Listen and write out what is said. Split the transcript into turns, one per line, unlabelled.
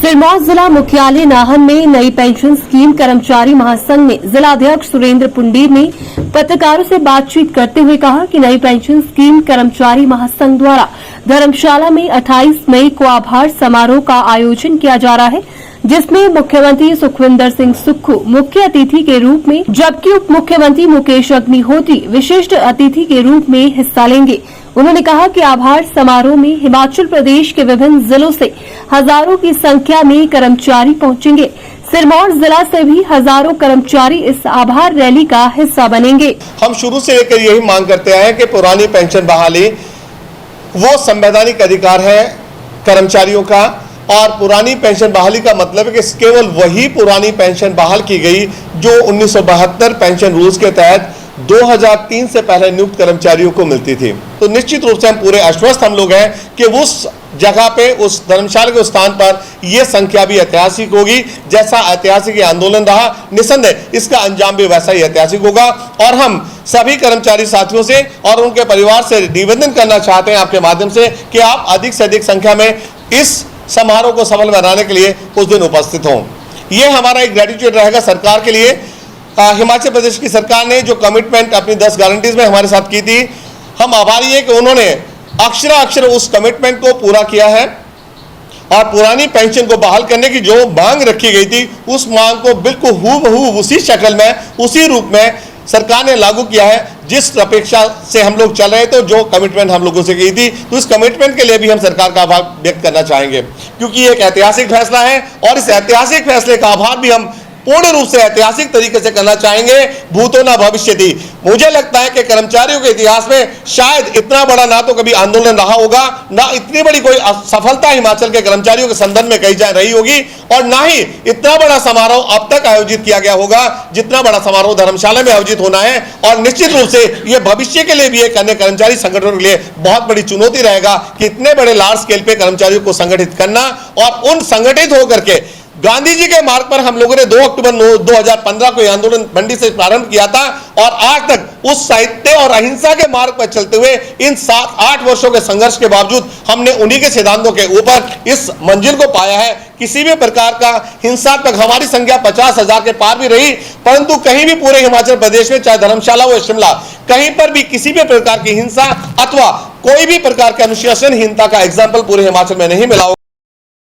सिरमौर जिला मुख्यालय नाहन में नई पेंशन स्कीम कर्मचारी महासंघ में जिलाध्यक्ष सुरेंद्र पुंडीर ने पत्रकारों से बातचीत करते हुए कहा कि नई पेंशन स्कीम कर्मचारी महासंघ द्वारा धर्मशाला में 28 मई को आभार समारोह का आयोजन किया जा रहा है, जिसमें मुख्यमंत्री सुखविंदर सिंह सुक्खू मुख्य अतिथि के रूप में जबकि उप मुख्यमंत्री मुकेश अग्निहोत्री विशिष्ट अतिथि के रूप में हिस्सा लेंगे। उन्होंने कहा कि आभार समारोह में हिमाचल प्रदेश के विभिन्न जिलों से हजारों की संख्या में कर्मचारी पहुंचेंगे। सिरमौर जिला से भी हजारों कर्मचारी इस आभार रैली का हिस्सा बनेंगे।
हम शुरू से लेकर यही मांग करते आए हैं कि पुरानी पेंशन बहाली वो संवैधानिक अधिकार है कर्मचारियों का, और पुरानी पेंशन बहाली का मतलब है कि केवल वही पुरानी पेंशन बहाल की गई जो 1972 पेंशन रूल्स के तहत 2003 से पहले नियुक्त कर्मचारियों को मिलती थी। तो निश्चित रूप से हम पूरे आश्वस्त हम लोग हैं कि उस जगह पे, उस धर्मशाला के स्थान पर यह संख्या भी ऐतिहासिक होगी। जैसा ऐतिहासिक आंदोलन रहा, निसंदेह इसका अंजाम भी वैसा ही ऐतिहासिक होगा। और हम सभी कर्मचारी साथियों से और उनके परिवार से निवेदन करना चाहते हैं आपके माध्यम से कि आप अधिक से अधिक संख्या में इस समारोह को सफल बनाने के लिए उस दिन उपस्थित हों। यह हमारा एक ग्रेटिट्यूड रहेगा सरकार के लिए। हिमाचल प्रदेश की सरकार ने जो कमिटमेंट अपनी 10 गारंटीज में हमारे साथ की थी, हम आभारी हैं कि उन्होंने अक्षर उस कमिटमेंट को पूरा किया है और पुरानी पेंशन को बहाल करने की जो मांग रखी गई थी उस मांग को बिल्कुल हूबहू उसी शक्ल में, उसी रूप में सरकार ने लागू किया है जिस अपेक्षा से हम लोग चल रहे थे, जो कमिटमेंट हम लोगों से की थी। तो इस कमिटमेंट के लिए भी हम सरकार का आभार व्यक्त करना चाहेंगे, क्योंकि ये एक ऐतिहासिक फैसला है और इस ऐतिहासिक फैसले का आभार भी हम पूर्ण रूप से ऐतिहासिक तरीके से करना चाहेंगे, भूतो ना भविष्य थी। मुझे लगता है कि कर्मचारियों के इतिहास में शायद इतना बड़ा ना तो कभी आंदोलन रहा होगा, ना इतनी बड़ी कोई सफलता हिमाचल के कर्मचारियों के संदर्भ में कही जा रही होगी, और ना ही इतना बड़ा समारोह अब तक आयोजित किया गया होगा जितना बड़ा समारोह धर्मशाला में आयोजित होना है। और निश्चित रूप से यह भविष्य के लिए भी एक अन्य कर्मचारी संगठनों के लिए बहुत बड़ी चुनौती रहेगा कि इतने बड़े लार्ज स्केल पे कर्मचारियों को संगठित करना, और उन संगठित होकर के गांधी जी के मार्ग पर हम लोगों ने 2 अक्टूबर 2015 को यह आंदोलन मंडी से प्रारंभ किया था, और आज तक उस साहित्य और अहिंसा के मार्ग पर चलते हुए इन 7-8 वर्षों के संघर्ष के बावजूद हमने उन्हीं के सिद्धांतों के ऊपर इस मंजिल को पाया है। किसी भी प्रकार का हिंसात्मक, हमारी संख्या 50,000 के पार भी रही, परंतु कहीं भी पूरे हिमाचल प्रदेश में, चाहे धर्मशाला हो या शिमला, कहीं पर भी किसी भी प्रकार की हिंसा अथवा कोई भी प्रकार की अनुशासनहीनता का एग्जाम्पल पूरे हिमाचल में नहीं मिला।